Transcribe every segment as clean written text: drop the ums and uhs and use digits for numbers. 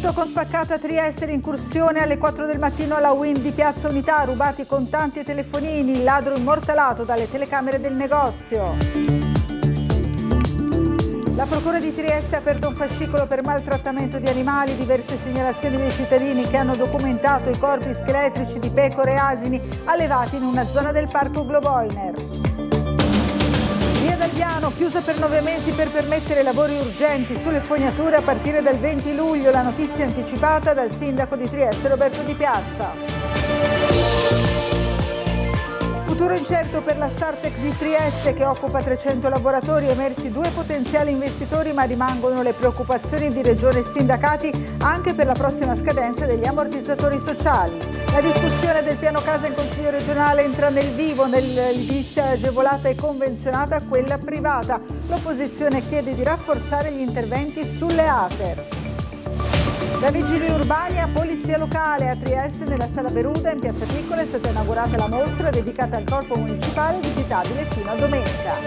Furto con spaccata a Trieste, l'incursione alle 4 del mattino alla Wind di Piazza Unità, rubati contanti e telefonini, il ladro immortalato dalle telecamere del negozio. La Procura di Trieste ha aperto un fascicolo per maltrattamento di animali, diverse segnalazioni dei cittadini che hanno documentato i corpi scheletrici di pecore e asini allevati in una zona del parco Globoiner. Via dal Piano, chiusa per 9 mesi per permettere lavori urgenti sulle fognature a partire dal 20 luglio, la notizia anticipata dal sindaco di Trieste Roberto Di Piazza. Futuro incerto per la Startec di Trieste che occupa 300 laboratori, emersi 2 potenziali investitori ma rimangono le preoccupazioni di regione e sindacati anche per la prossima scadenza degli ammortizzatori sociali. La discussione del piano casa in Consiglio regionale entra nel vivo, nell'edilizia agevolata e convenzionata quella privata. L'opposizione chiede di rafforzare gli interventi sulle ATER. Da vigili urbani a polizia locale, a Trieste nella Sala Veruda in Piazza Piccola è stata inaugurata la mostra dedicata al corpo municipale visitabile fino a domenica.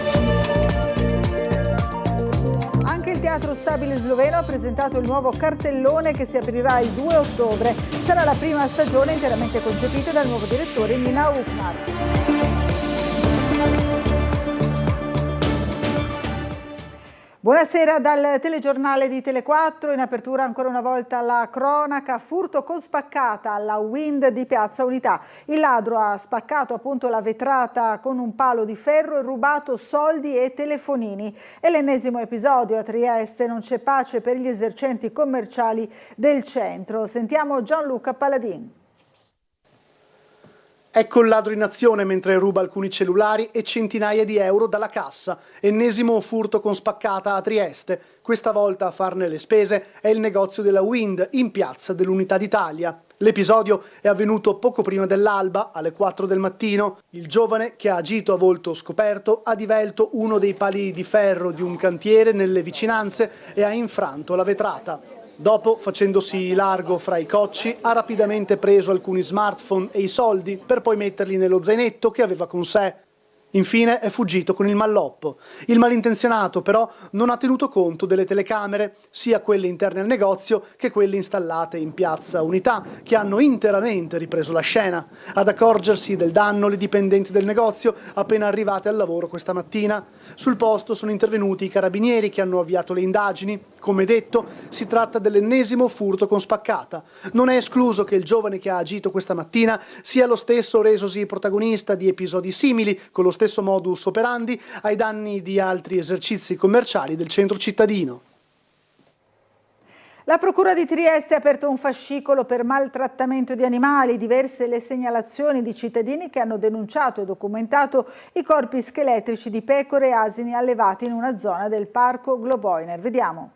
Anche il Teatro Stabile Sloveno ha presentato il nuovo cartellone che si aprirà il 2 ottobre. Sarà la prima stagione interamente concepita dal nuovo direttore Nina Ukmar. Buonasera dal telegiornale di Tele4, in apertura ancora una volta la cronaca, furto con spaccata alla Wind di Piazza Unità. Il ladro ha spaccato appunto la vetrata con un palo di ferro e rubato soldi e telefonini. È l'ennesimo episodio a Trieste, non c'è pace per gli esercenti commerciali del centro. Sentiamo Gianluca Paladin. Ecco il ladro in azione mentre ruba alcuni cellulari e centinaia di euro dalla cassa. Ennesimo furto con spaccata a Trieste. Questa volta a farne le spese è il negozio della Wind in Piazza dell'Unità d'Italia. L'episodio è avvenuto poco prima dell'alba, alle 4 del mattino. Il giovane, che ha agito a volto scoperto, ha divelto uno dei pali di ferro di un cantiere nelle vicinanze e ha infranto la vetrata. Dopo, facendosi largo fra i cocci, ha rapidamente preso alcuni smartphone e i soldi per poi metterli nello zainetto che aveva con sé. Infine è fuggito con il malloppo. Il malintenzionato però non ha tenuto conto delle telecamere, sia quelle interne al negozio che quelle installate in Piazza Unità, che hanno interamente ripreso la scena. Ad accorgersi del danno le dipendenti del negozio appena arrivate al lavoro questa mattina. Sul posto sono intervenuti i carabinieri che hanno avviato le indagini. Come detto, si tratta dell'ennesimo furto con spaccata. Non è escluso che il giovane che ha agito questa mattina sia lo stesso resosi protagonista di episodi simili, con lo stesso modus operandi, ai danni di altri esercizi commerciali del centro cittadino. La Procura di Trieste ha aperto un fascicolo per maltrattamento di animali, diverse le segnalazioni di cittadini che hanno denunciato e documentato i corpi scheletrici di pecore e asini allevati in una zona del parco Globoiner. Vediamo.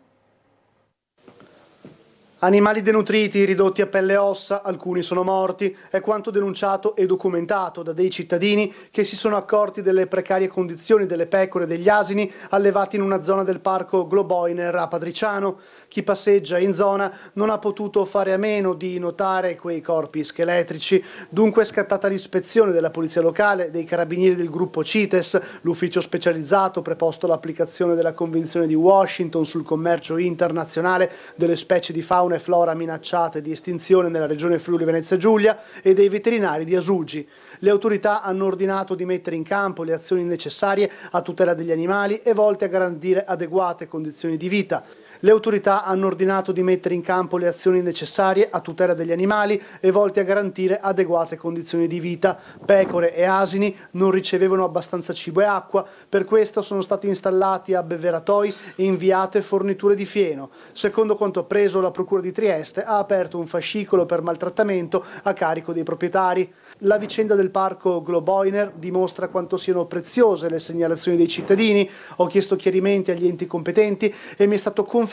Animali denutriti, ridotti a pelle e ossa, alcuni sono morti, è quanto denunciato e documentato da dei cittadini che si sono accorti delle precarie condizioni delle pecore e degli asini allevati in una zona del parco Globoiner a Padriciano. Chi passeggia in zona non ha potuto fare a meno di notare quei corpi scheletrici, dunque è scattata l'ispezione della polizia locale, dei carabinieri del gruppo CITES, l'ufficio specializzato preposto all'applicazione della Convenzione di Washington sul commercio internazionale delle specie di fauna e flora minacciate di estinzione nella regione Friuli Venezia Giulia e dei veterinari di Asuggi. Le autorità hanno ordinato di mettere in campo le azioni necessarie a tutela degli animali e volte a garantire adeguate condizioni di vita. Le autorità hanno ordinato di mettere in campo le azioni necessarie a tutela degli animali e volte a garantire adeguate condizioni di vita. Pecore e asini non ricevevano abbastanza cibo e acqua, per questo sono stati installati abbeveratoi e inviate forniture di fieno. Secondo quanto appreso, la Procura di Trieste ha aperto un fascicolo per maltrattamento a carico dei proprietari. La vicenda del parco Globoiner dimostra quanto siano preziose le segnalazioni dei cittadini. Ho chiesto chiarimenti agli enti competenti e mi è stato confermato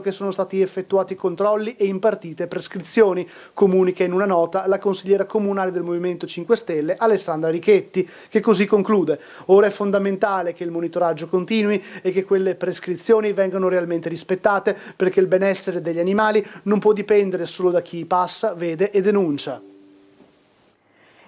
che sono stati effettuati controlli e impartite prescrizioni, comunica in una nota la consigliera comunale del Movimento 5 Stelle Alessandra Richetti, che così conclude: ora è fondamentale che il monitoraggio continui e che quelle prescrizioni vengano realmente rispettate, perché il benessere degli animali non può dipendere solo da chi passa, vede e denuncia.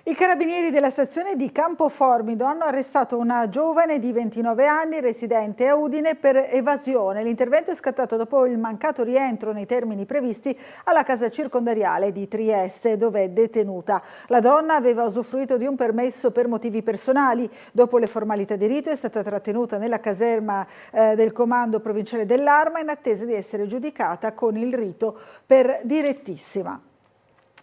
I carabinieri della stazione di Campoformido hanno arrestato una giovane di 29 anni residente a Udine per evasione. L'intervento è scattato dopo il mancato rientro nei termini previsti alla casa circondariale di Trieste, dove è detenuta. La donna aveva usufruito di un permesso per motivi personali. Dopo le formalità di rito è stata trattenuta nella caserma del comando provinciale dell'Arma in attesa di essere giudicata con il rito per direttissima.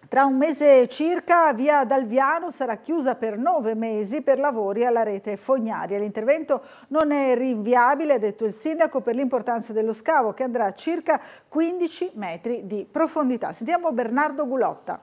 Tra un mese circa via Dalviano sarà chiusa per 9 mesi per lavori alla rete fognaria. L'intervento non è rinviabile, ha detto il sindaco, per l'importanza dello scavo che andrà a circa 15 metri di profondità. Sentiamo Bernardo Gulotta.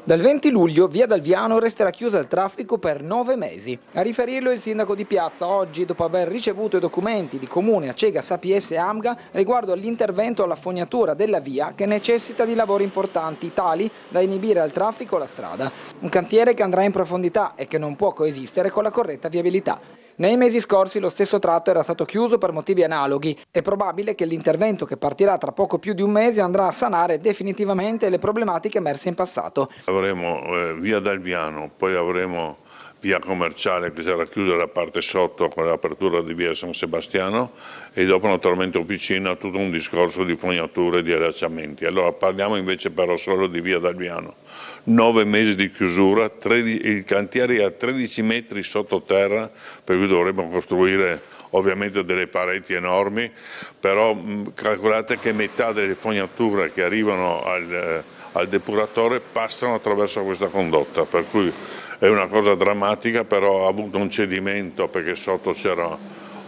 Dal 20 luglio via Dalviano resterà chiusa al traffico per 9 mesi. A riferirlo il sindaco di Piazza oggi, dopo aver ricevuto i documenti di Comune, Acegas, APS e AMGA riguardo all'intervento alla fognatura della via che necessita di lavori importanti tali da inibire al traffico la strada. Un cantiere che andrà in profondità e che non può coesistere con la corretta viabilità. Nei mesi scorsi lo stesso tratto era stato chiuso per motivi analoghi. È probabile che l'intervento, che partirà tra poco più di un mese, andrà a sanare definitivamente le problematiche emerse in passato. Avremo via Dalviano, poi avremo via Commerciale che sarà chiusa la parte sotto con l'apertura di via San Sebastiano e dopo naturalmente Officina tutto un discorso di fognature e di allacciamenti. Allora parliamo invece però solo di via Dalviano. 9 mesi di chiusura, il cantiere è a 13 metri sottoterra, per cui dovremo costruire ovviamente delle pareti enormi, però calcolate che metà delle fognature che arrivano al depuratore passano attraverso questa condotta, per cui è una cosa drammatica, però ha avuto un cedimento perché sotto c'era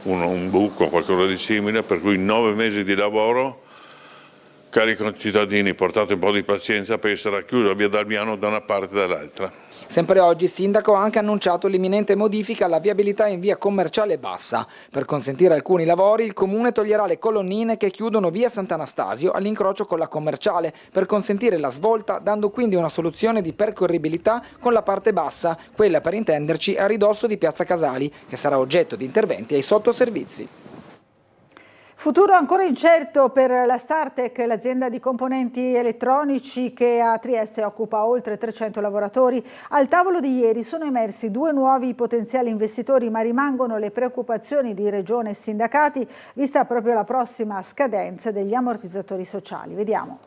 un buco, qualcosa di simile, per cui 9 mesi di lavoro. Cari concittadini, portate un po' di pazienza perché sarà chiusa via Dalviano da una parte e dall'altra. Sempre oggi il sindaco ha anche annunciato l'imminente modifica alla viabilità in via Commerciale Bassa. Per consentire alcuni lavori il comune toglierà le colonnine che chiudono via Sant'Anastasio all'incrocio con la Commerciale per consentire la svolta, dando quindi una soluzione di percorribilità con la parte bassa, quella per intenderci a ridosso di Piazza Casali, che sarà oggetto di interventi ai sottoservizi. Futuro ancora incerto per la Startec, l'azienda di componenti elettronici che a Trieste occupa oltre 300 lavoratori. Al tavolo di ieri sono emersi 2 nuovi potenziali investitori, ma rimangono le preoccupazioni di Regione e sindacati, vista proprio la prossima scadenza degli ammortizzatori sociali. Vediamo.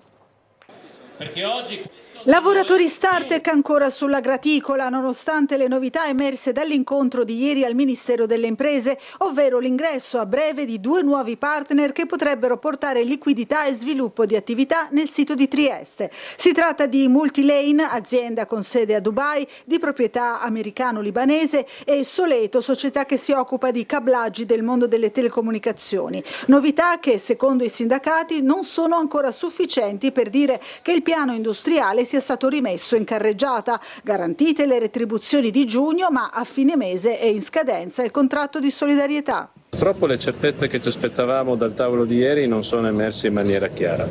Perché oggi... Lavoratori Startec ancora sulla graticola, nonostante le novità emerse dall'incontro di ieri al Ministero delle Imprese, ovvero l'ingresso a breve di 2 nuovi partner che potrebbero portare liquidità e sviluppo di attività nel sito di Trieste. Si tratta di Multilane, azienda con sede a Dubai, di proprietà americano-libanese, e Soleto, società che si occupa di cablaggi del mondo delle telecomunicazioni. Novità che, secondo i sindacati, non sono ancora sufficienti per dire che il piano industriale sia stato rimesso in carreggiata. Garantite le retribuzioni di giugno, ma a fine mese è in scadenza il contratto di solidarietà. Purtroppo le certezze che ci aspettavamo dal tavolo di ieri non sono emerse in maniera chiara.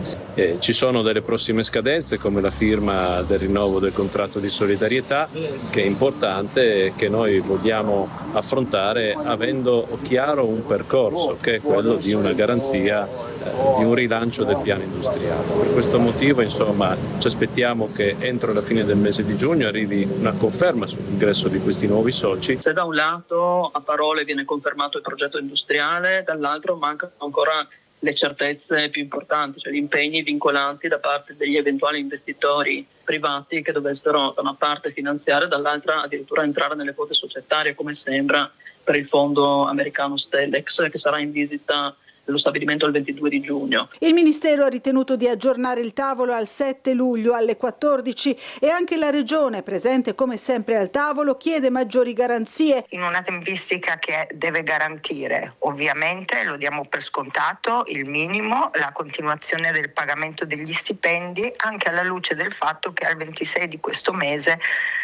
Ci sono delle prossime scadenze, come la firma del rinnovo del contratto di solidarietà, che è importante e che noi vogliamo affrontare avendo chiaro un percorso, che è quello di una garanzia di un rilancio del piano industriale. Per questo motivo, insomma, ci aspettiamo che entro la fine del mese di giugno arrivi una conferma sull'ingresso di questi nuovi soci. Se da un lato a parole viene confermato il progetto industriale, dall'altro mancano ancora le certezze più importanti, cioè gli impegni vincolanti da parte degli eventuali investitori privati che dovessero da una parte finanziare, dall'altra addirittura entrare nelle quote societarie, come sembra per il fondo americano Stellex, che sarà in visita dello stabilimento il 22 di giugno. Il Ministero ha ritenuto di aggiornare il tavolo al 7 luglio alle 14 e anche la Regione, presente come sempre al tavolo, chiede maggiori garanzie. In una tempistica che deve garantire, ovviamente, lo diamo per scontato, il minimo, la continuazione del pagamento degli stipendi, anche alla luce del fatto che al 26 di questo mese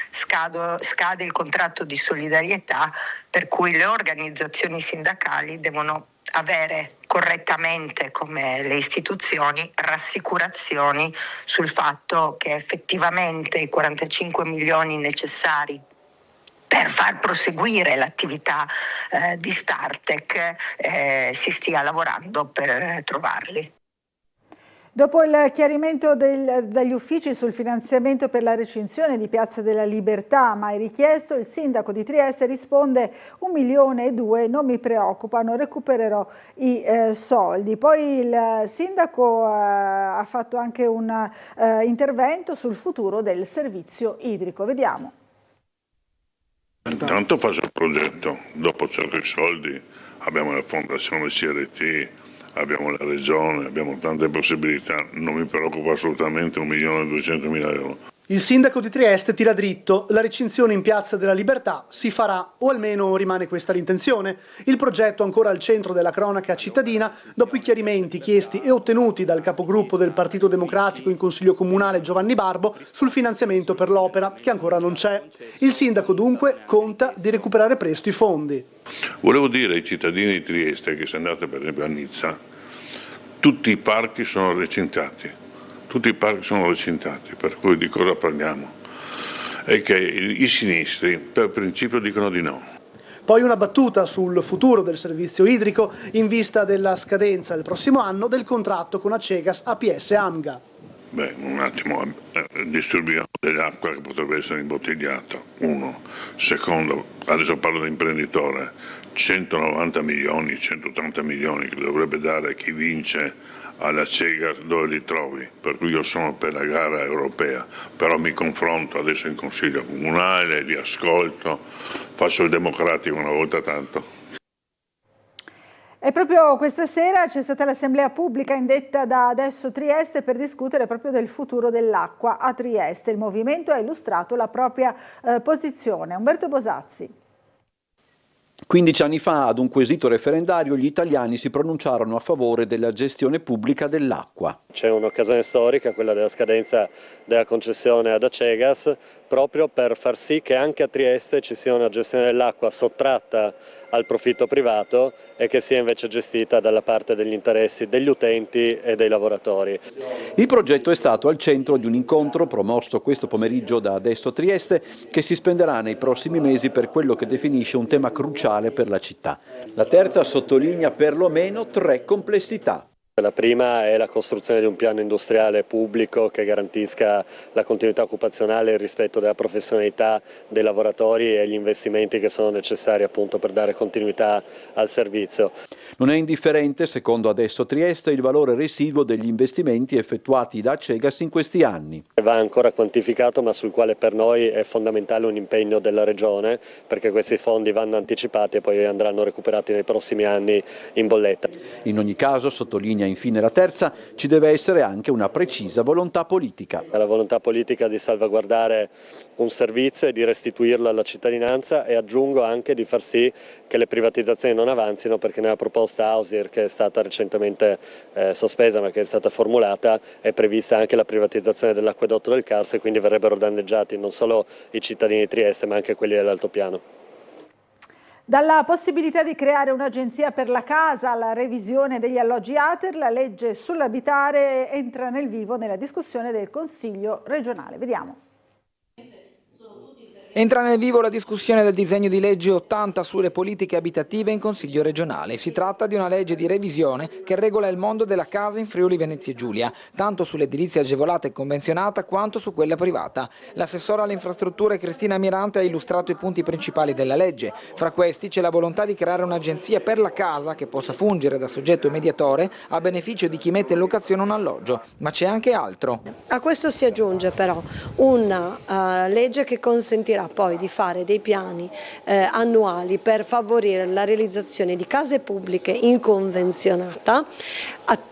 scade il contratto di solidarietà, per cui le organizzazioni sindacali devono avere correttamente, come le istituzioni, rassicurazioni sul fatto che effettivamente i 45 milioni necessari per far proseguire l'attività di Startec si stia lavorando per trovarli. Dopo il chiarimento dagli uffici sul finanziamento per la recinzione di Piazza della Libertà mai richiesto, il sindaco di Trieste risponde 1,2 milioni, non mi preoccupano, recupererò i soldi. Poi il sindaco ha fatto anche un intervento sul futuro del servizio idrico. Vediamo. Intanto faccio il progetto, dopo cerco i soldi, abbiamo la fondazione CRT, abbiamo la regione, abbiamo tante possibilità, non mi preoccupa assolutamente 1.200.000 euro. Il sindaco di Trieste tira dritto, la recinzione in Piazza della Libertà si farà, o almeno rimane questa l'intenzione. Il progetto ancora al centro della cronaca cittadina, dopo i chiarimenti chiesti e ottenuti dal capogruppo del Partito Democratico in Consiglio Comunale Giovanni Barbo sul finanziamento per l'opera, che ancora non c'è. Il sindaco dunque conta di recuperare presto i fondi. Volevo dire ai cittadini di Trieste che se andate per esempio a Nizza, tutti i parchi sono recintati. Tutti i parchi sono recintati, per cui di cosa parliamo? È che i sinistri per principio dicono di no. Poi una battuta sul futuro del servizio idrico in vista della scadenza il prossimo anno del contratto con Acegas APS Amga. Beh, un attimo, distribuiamo dell'acqua che potrebbe essere imbottigliata, uno. Secondo, adesso parlo da imprenditore, 190 milioni, 180 milioni che dovrebbe dare chi vince alla Acegas, dove li trovi? Per cui io sono per la gara europea, però mi confronto adesso in Consiglio Comunale, li ascolto, faccio il democratico una volta tanto. E proprio questa sera c'è stata l'assemblea pubblica indetta da Adesso Trieste per discutere proprio del futuro dell'acqua a Trieste. Il movimento ha illustrato la propria posizione. Umberto Bosazzi. 15 anni fa, ad un quesito referendario, gli italiani si pronunciarono a favore della gestione pubblica dell'acqua. C'è un'occasione storica, quella della scadenza della concessione ad Acegas, proprio per far sì che anche a Trieste ci sia una gestione dell'acqua sottratta al profitto privato e che sia invece gestita dalla parte degli interessi degli utenti e dei lavoratori. Il progetto è stato al centro di un incontro promosso questo pomeriggio da Adesso Trieste che si spenderà nei prossimi mesi per quello che definisce un tema cruciale per la città. La terza sottolinea perlomeno 3 complessità. La prima è la costruzione di un piano industriale pubblico che garantisca la continuità occupazionale e il rispetto della professionalità dei lavoratori e gli investimenti che sono necessari appunto per dare continuità al servizio. Non è indifferente, secondo Adesso Trieste, il valore residuo degli investimenti effettuati da Acegas in questi anni. Va ancora quantificato, ma sul quale per noi è fondamentale un impegno della Regione, perché questi fondi vanno anticipati e poi andranno recuperati nei prossimi anni in bolletta. In ogni caso, sottolinea infine la terza, ci deve essere anche una precisa volontà politica. La volontà politica di salvaguardare un servizio e di restituirlo alla cittadinanza, e aggiungo anche di far sì che le privatizzazioni non avanzino, perché nella proposta Ausir, che è stata recentemente sospesa ma che è stata formulata, è prevista anche la privatizzazione dell'acquedotto del Carso, e quindi verrebbero danneggiati non solo i cittadini di Trieste ma anche quelli dell'altopiano. Dalla possibilità di creare un'agenzia per la casa alla revisione degli alloggi ATER, la legge sull'abitare entra nel vivo nella discussione del Consiglio regionale. Vediamo. Entra nel vivo la discussione del disegno di legge 80 sulle politiche abitative in Consiglio regionale. Si tratta di una legge di revisione che regola il mondo della casa in Friuli Venezia Giulia, tanto sull'edilizia agevolata e convenzionata quanto su quella privata. L'assessora alle infrastrutture Cristina Mirante ha illustrato i punti principali della legge. Fra questi c'è la volontà di creare un'agenzia per la casa che possa fungere da soggetto mediatore a beneficio di chi mette in locazione un alloggio. Ma c'è anche altro. A questo si aggiunge però una legge che consentirà poi di fare dei piani annuali per favorire la realizzazione di case pubbliche in convenzionata,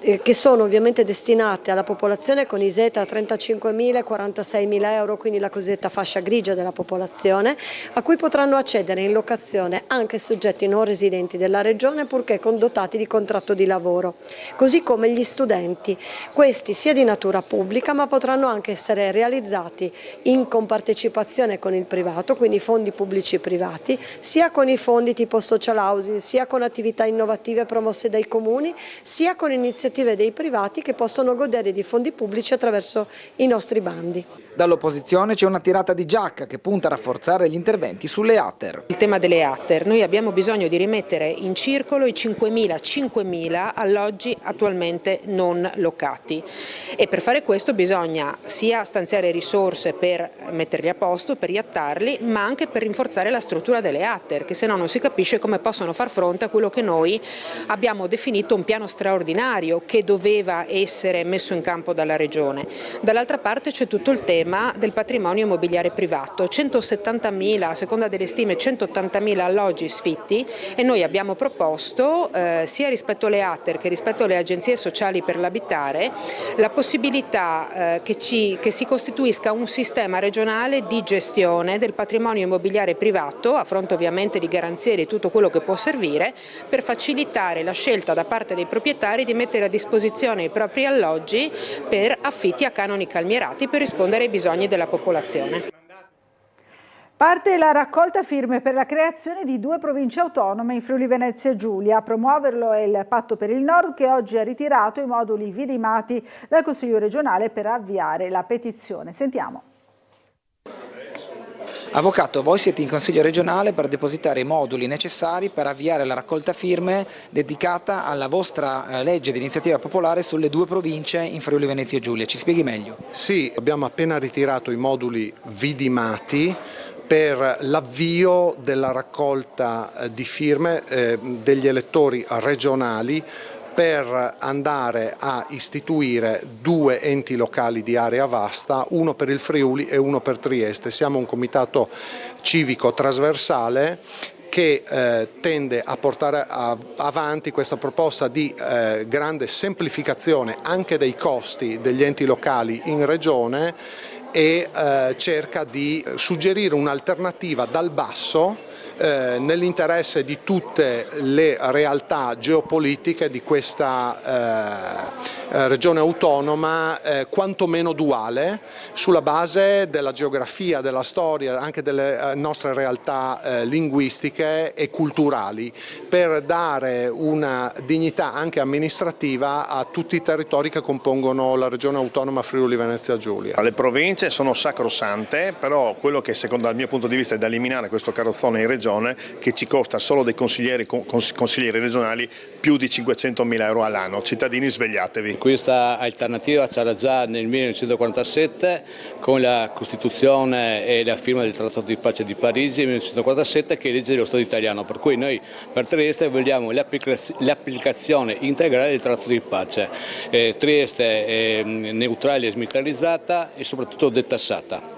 che sono ovviamente destinate alla popolazione con ISEE tra 35.000 e 46.000 euro, quindi la cosiddetta fascia grigia della popolazione, a cui potranno accedere in locazione anche soggetti non residenti della regione purché dotati di contratto di lavoro, così come gli studenti, questi sia di natura pubblica ma potranno anche essere realizzati in compartecipazione con il privato privato, quindi fondi pubblici e privati, sia con i fondi tipo social housing, sia con attività innovative promosse dai comuni, sia con iniziative dei privati che possono godere di fondi pubblici attraverso i nostri bandi. Dall'opposizione c'è una tirata di giacca che punta a rafforzare gli interventi sulle ATER. Il tema delle ATER, noi abbiamo bisogno di rimettere in circolo i 5.000 alloggi attualmente non locati e per fare questo bisogna sia stanziare risorse per metterli a posto, per riattarli, ma anche per rinforzare la struttura delle ATER, che se no non si capisce come possono far fronte a quello che noi abbiamo definito un piano straordinario che doveva essere messo in campo dalla Regione. Dall'altra parte c'è tutto il tema del patrimonio immobiliare privato, 170.000, a seconda delle stime 180.000 alloggi sfitti, e noi abbiamo proposto sia rispetto alle ATER che rispetto alle agenzie sociali per l'abitare la possibilità che si costituisca un sistema regionale di gestione del patrimonio immobiliare privato, a fronte ovviamente di garanzie di tutto quello che può servire, per facilitare la scelta da parte dei proprietari di mettere a disposizione i propri alloggi per affitti a canoni calmierati per rispondere ai bisogni della popolazione. Parte la raccolta firme per la creazione di 2 province autonome in Friuli Venezia Giulia. A promuoverlo è il Patto per il Nord, che oggi ha ritirato i moduli vidimati dal Consiglio regionale per avviare la petizione. Sentiamo. Avvocato, voi siete in Consiglio regionale per depositare i moduli necessari per avviare la raccolta firme dedicata alla vostra legge di iniziativa popolare sulle 2 province in Friuli Venezia Giulia. Ci spieghi meglio? Sì, abbiamo appena ritirato i moduli vidimati per l'avvio della raccolta di firme degli elettori regionali per andare a istituire 2 enti locali di area vasta, uno per il Friuli e uno per Trieste. Siamo un comitato civico trasversale che tende a portare avanti questa proposta di grande semplificazione anche dei costi degli enti locali in regione e cerca di suggerire un'alternativa dal basso nell'interesse di tutte le realtà geopolitiche di questa regione autonoma, quantomeno duale, sulla base della geografia, della storia, anche delle nostre realtà linguistiche e culturali, per dare una dignità anche amministrativa a tutti i territori che compongono la regione autonoma Friuli Venezia Giulia. Le province sono sacrosante, però quello che secondo il mio punto di vista è da eliminare questo carrozzone in regione che ci costa solo dei consiglieri regionali più di 500.000 euro all'anno. Cittadini, svegliatevi. Questa alternativa c'era già nel 1947 con la Costituzione e la firma del Trattato di Pace di Parigi nel 1947, che è legge dello Stato italiano, per cui noi per Trieste vogliamo l'applicazione integrale del Trattato di Pace. Trieste è neutrale e smilitarizzata e soprattutto detassata.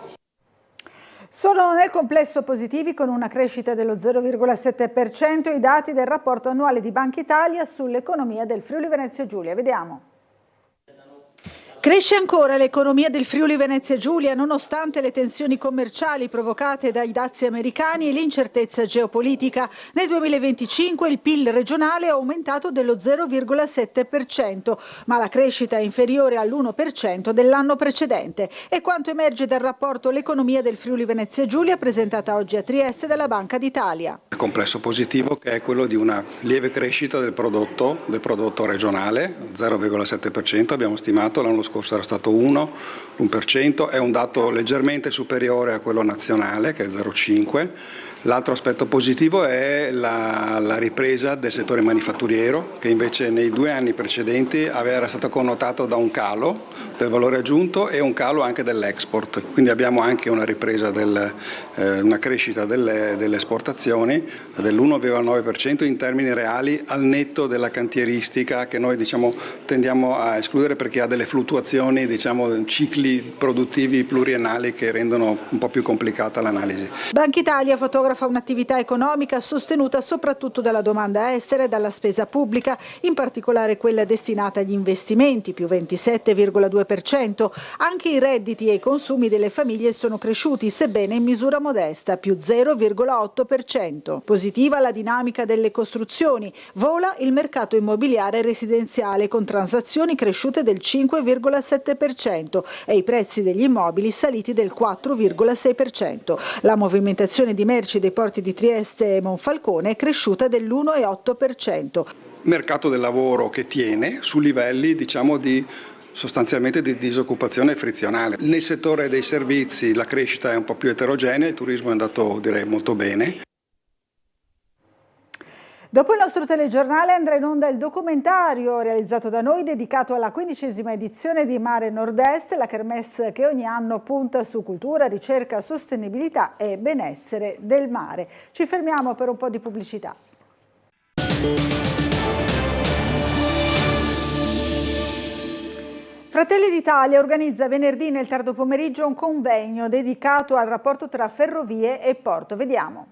Sono nel complesso positivi, con una crescita dello 0,7%, i dati del rapporto annuale di Banca Italia sull'economia del Friuli Venezia Giulia. Vediamo. Cresce ancora l'economia del Friuli Venezia Giulia nonostante le tensioni commerciali provocate dai dazi americani e l'incertezza geopolitica. Nel 2025 il PIL regionale è aumentato dello 0,7%, ma la crescita è inferiore all'1% dell'anno precedente. È quanto emerge dal rapporto L'economia del Friuli Venezia Giulia, presentata oggi a Trieste dalla Banca d'Italia. Il complesso positivo, che è quello di una lieve crescita del prodotto regionale, 0,7%, abbiamo stimato. L'anno scorso era stato 1%, è un dato leggermente superiore a quello nazionale, che è 0,5%. L'altro aspetto positivo è la ripresa del settore manifatturiero, che invece nei 2 anni precedenti era stato connotato da un calo del valore aggiunto e un calo anche dell'export. Quindi abbiamo anche una ripresa, una crescita delle esportazioni dell'1,9% in termini reali, al netto della cantieristica, che noi tendiamo a escludere perché ha delle fluttuazioni, cicli produttivi pluriennali che rendono un po' più complicata l'analisi. Banca Italia fotografa ancora fa un'attività economica sostenuta soprattutto dalla domanda estera e dalla spesa pubblica, in particolare quella destinata agli investimenti, più 27,2%. Anche i redditi e i consumi delle famiglie sono cresciuti, sebbene in misura modesta, più 0,8%. Positiva la dinamica delle costruzioni. Vola il mercato immobiliare residenziale con transazioni cresciute del 5,7% e i prezzi degli immobili saliti del 4,6%. La movimentazione di merci dei porti di Trieste e Monfalcone è cresciuta dell'1,8%. Mercato del lavoro che tiene su livelli sostanzialmente di disoccupazione frizionale. Nel settore dei servizi la crescita è un po' più eterogenea, il turismo è andato direi molto bene. Dopo il nostro telegiornale andrà in onda il documentario realizzato da noi dedicato alla 15ª edizione di Mare Nord-Est, la kermesse che ogni anno punta su cultura, ricerca, sostenibilità e benessere del mare. Ci fermiamo per un po' di pubblicità. Fratelli d'Italia organizza venerdì nel tardo pomeriggio un convegno dedicato al rapporto tra ferrovie e porto. Vediamo.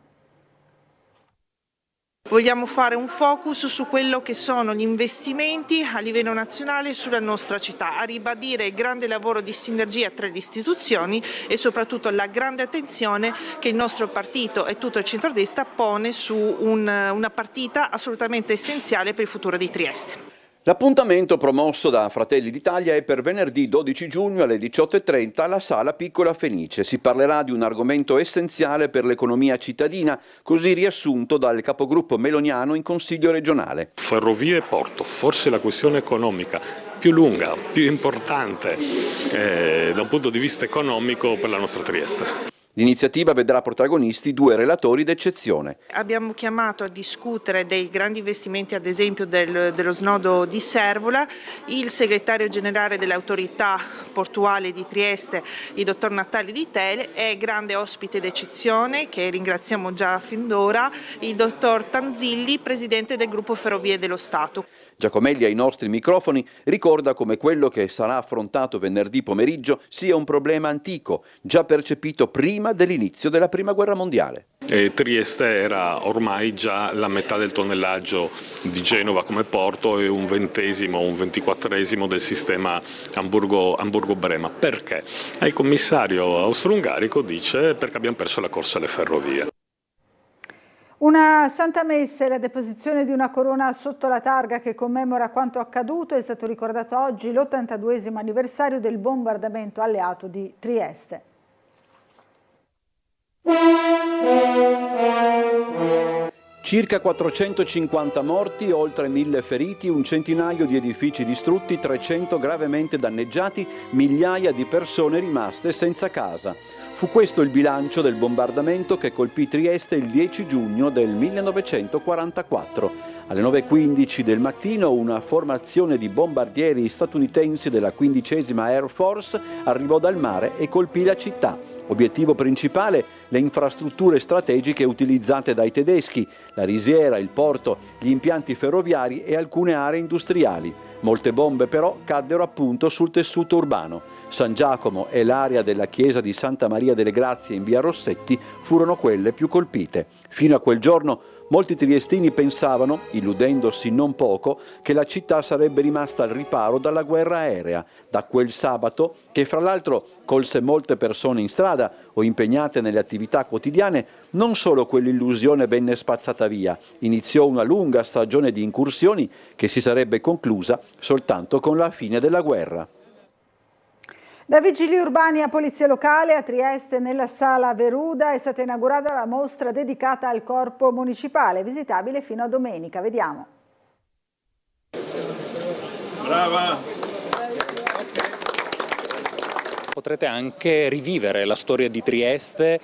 Vogliamo fare un focus su quello che sono gli investimenti a livello nazionale sulla nostra città, a ribadire il grande lavoro di sinergia tra le istituzioni e soprattutto la grande attenzione che il nostro partito e tutto il centrodestra pone su una partita assolutamente essenziale per il futuro di Trieste. L'appuntamento promosso da Fratelli d'Italia è per venerdì 12 giugno alle 18:30 alla Sala Piccola Fenice. Si parlerà di un argomento essenziale per l'economia cittadina, così riassunto dal capogruppo meloniano in Consiglio regionale. Ferrovie e porto, forse la questione economica più lunga, più importante da un punto di vista economico per la nostra Trieste. L'iniziativa vedrà protagonisti 2 relatori d'eccezione. Abbiamo chiamato a discutere dei grandi investimenti, ad esempio dello snodo di Servola, il segretario generale dell'autorità portuale di Trieste, il dottor Natali Di Tele, e grande ospite d'eccezione, che ringraziamo già fin d'ora, il dottor Tanzilli, presidente del gruppo Ferrovie dello Stato. Giacomelli ai nostri microfoni ricorda come quello che sarà affrontato venerdì pomeriggio sia un problema antico, già percepito prima dell'inizio della Prima Guerra Mondiale. Trieste era ormai già la metà del tonnellaggio di Genova come porto e un 20° o un 24° del sistema Amburgo-Brema. Perché? Il commissario austro-ungarico dice perché abbiamo perso la corsa alle ferrovie. Una Santa Messa e la deposizione di una corona sotto la targa che commemora quanto accaduto è stato ricordato oggi l'82° anniversario del bombardamento alleato di Trieste. Circa 450 morti, oltre 1000 feriti, un centinaio di edifici distrutti, 300 gravemente danneggiati, migliaia di persone rimaste senza casa. Fu questo il bilancio del bombardamento che colpì Trieste il 10 giugno del 1944. Alle 9:15 del mattino una formazione di bombardieri statunitensi della 15ª Air Force arrivò dal mare e colpì la città. Obiettivo principale, le infrastrutture strategiche utilizzate dai tedeschi, la risiera, il porto, gli impianti ferroviari e alcune aree industriali. Molte bombe però caddero appunto sul tessuto urbano. San Giacomo e l'area della chiesa di Santa Maria delle Grazie in via Rossetti furono quelle più colpite. Fino a quel giorno molti triestini pensavano, illudendosi non poco, che la città sarebbe rimasta al riparo dalla guerra aerea. Da quel sabato, che fra l'altro colse molte persone in strada o impegnate nelle attività quotidiane, non solo quell'illusione venne spazzata via, iniziò una lunga stagione di incursioni che si sarebbe conclusa soltanto con la fine della guerra. Da vigili urbani a polizia locale a Trieste, nella sala Veruda, è stata inaugurata la mostra dedicata al corpo municipale, visitabile fino a domenica. Vediamo. Brava! Potrete anche rivivere la storia di Trieste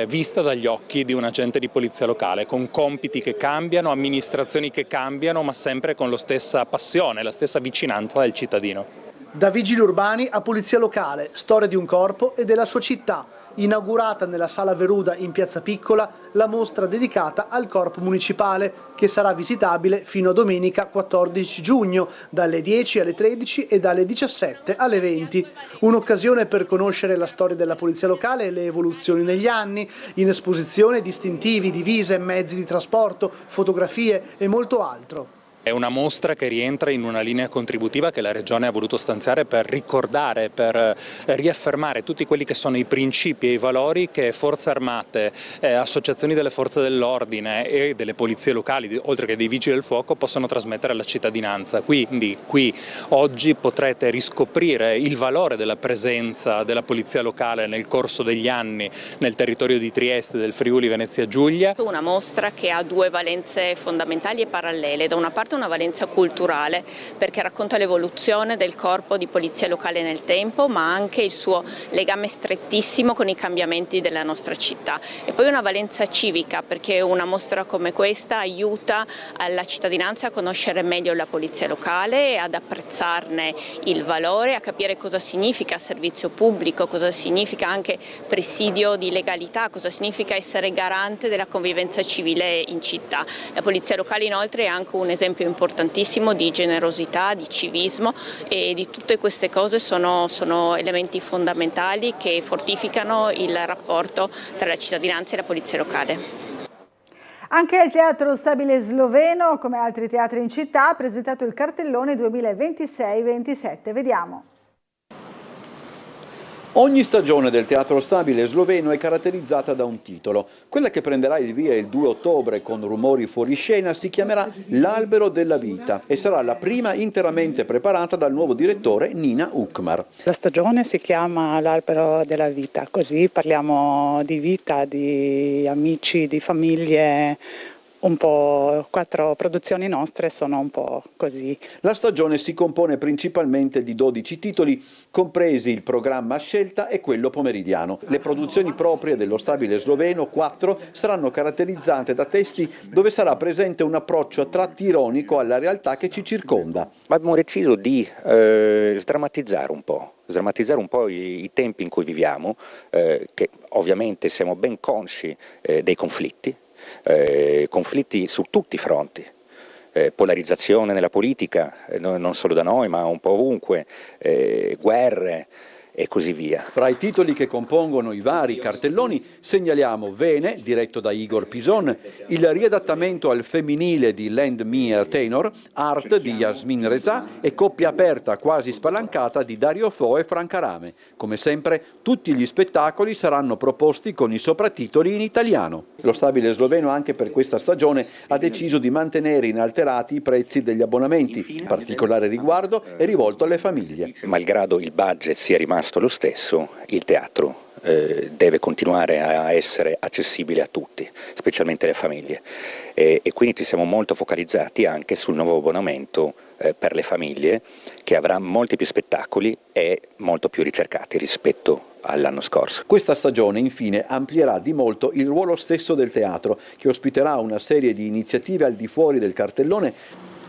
vista dagli occhi di un agente di polizia locale, con compiti che cambiano, amministrazioni che cambiano, ma sempre con la stessa passione, la stessa vicinanza del cittadino. Da vigili urbani a polizia locale, storia di un corpo e della sua città. Inaugurata nella Sala Veruda in Piazza Piccola la mostra dedicata al corpo municipale, che sarà visitabile fino a domenica 14 giugno, dalle 10 alle 13 e dalle 17 alle 20. Un'occasione per conoscere la storia della polizia locale e le evoluzioni negli anni, in esposizione distintivi, divise, mezzi di trasporto, fotografie e molto altro. È una mostra che rientra in una linea contributiva che la Regione ha voluto stanziare per ricordare, per riaffermare tutti quelli che sono i principi e i valori che forze armate, associazioni delle forze dell'ordine e delle polizie locali, oltre che dei vigili del fuoco, possono trasmettere alla cittadinanza. Quindi qui oggi potrete riscoprire il valore della presenza della polizia locale nel corso degli anni nel territorio di Trieste, del Friuli Venezia Giulia. Una mostra che ha due valenze fondamentali e parallele. Da una parte una valenza culturale, perché racconta l'evoluzione del corpo di polizia locale nel tempo, ma anche il suo legame strettissimo con i cambiamenti della nostra città. E poi una valenza civica, perché una mostra come questa aiuta la cittadinanza a conoscere meglio la polizia locale e ad apprezzarne il valore, a capire cosa significa servizio pubblico, cosa significa anche presidio di legalità, cosa significa essere garante della convivenza civile in città. La polizia locale inoltre è anche un esempio importantissimo di generosità, di civismo, e di tutte queste cose sono elementi fondamentali che fortificano il rapporto tra la cittadinanza e la polizia locale. Anche il Teatro Stabile Sloveno, come altri teatri in città, ha presentato il cartellone 2026-27. Vediamo. Ogni stagione del Teatro Stabile Sloveno è caratterizzata da un titolo. Quella che prenderà il via il 2 ottobre con Rumori fuori scena si chiamerà L'Albero della Vita e sarà la prima interamente preparata dal nuovo direttore Nina Ukmar. La stagione si chiama L'Albero della Vita, così parliamo di vita, di amici, di famiglie. Un po' 4 produzioni nostre sono un po' così. La stagione si compone principalmente di 12 titoli, compresi il programma a scelta e quello pomeridiano. Le produzioni proprie dello Stabile Sloveno, 4, saranno caratterizzate da testi dove sarà presente un approccio a tratti ironico alla realtà che ci circonda. Abbiamo deciso di sdrammatizzare un po' i tempi in cui viviamo, che ovviamente siamo ben consci dei conflitti su tutti i fronti, polarizzazione nella politica, non solo da noi ma un po' ovunque, guerre e così via. Fra i titoli che compongono i vari cartelloni segnaliamo Vene, diretto da Igor Pison, il riadattamento al femminile di Lend Me a Tenor, Art di Yasmin Reza e Coppia aperta quasi spalancata di Dario Fo e Franca Rame. Come sempre, tutti gli spettacoli saranno proposti con i sopratitoli in italiano. Lo Stabile Sloveno anche per questa stagione ha deciso di mantenere inalterati i prezzi degli abbonamenti. Particolare riguardo è rivolto alle famiglie. Malgrado il budget sia rimasto lo stesso, il teatro deve continuare a essere accessibile a tutti, specialmente alle famiglie, e quindi ci siamo molto focalizzati anche sul nuovo abbonamento per le famiglie, che avrà molti più spettacoli e molto più ricercati rispetto all'anno scorso. Questa stagione infine amplierà di molto il ruolo stesso del teatro, che ospiterà una serie di iniziative al di fuori del cartellone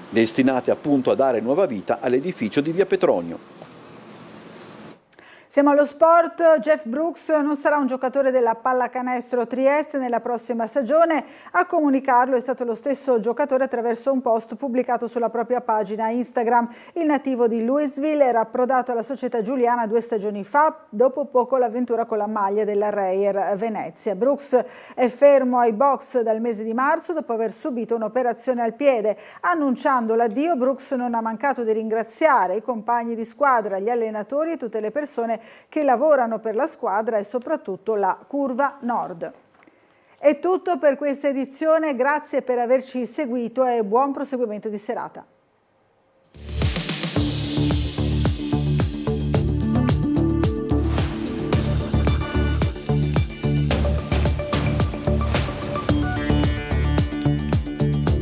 destinate appunto a dare nuova vita all'edificio di Via Petronio. Siamo allo sport. Jeff Brooks non sarà un giocatore della Pallacanestro Trieste nella prossima stagione. A comunicarlo è stato lo stesso giocatore attraverso un post pubblicato sulla propria pagina Instagram. Il nativo di Louisville era approdato alla società giuliana 2 stagioni fa, dopo poco l'avventura con la maglia della Reyer Venezia. Brooks è fermo ai box dal mese di marzo dopo aver subito un'operazione al piede. Annunciando l'addio, Brooks non ha mancato di ringraziare i compagni di squadra, gli allenatori e tutte le persone che lavorano per la squadra e soprattutto la Curva Nord. È tutto per questa edizione, grazie per averci seguito e buon proseguimento di serata.